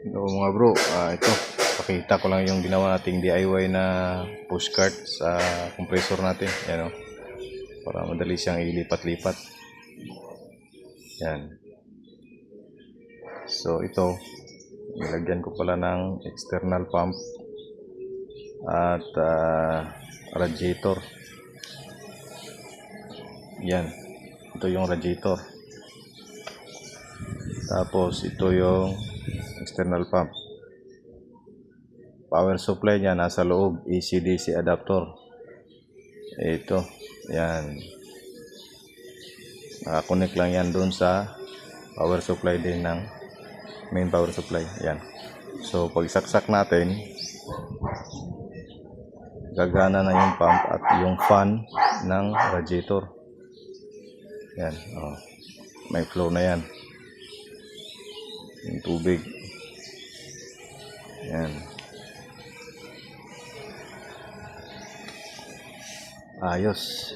Hello mga bro, ito pakita ko lang yung ginawa nating DIY na pushcart sa compressor natin. Yan o, para madali siyang ilipat-lipat. Yan. So ito, nilagyan ko pala ng external pump at radiator. Yan, ito yung radiator. Tapos ito yung external pump. Power supply niya nasa loob, AC/DC adapter. Ito, yan. Nakakonect lang yan doon sa power supply din ng main power supply. Yan. So pag saksak natin, gagana na yung pump at yung fan ng radiator. Yan. Oh, may flow na yan. Yung tubig. Yan. Ayos.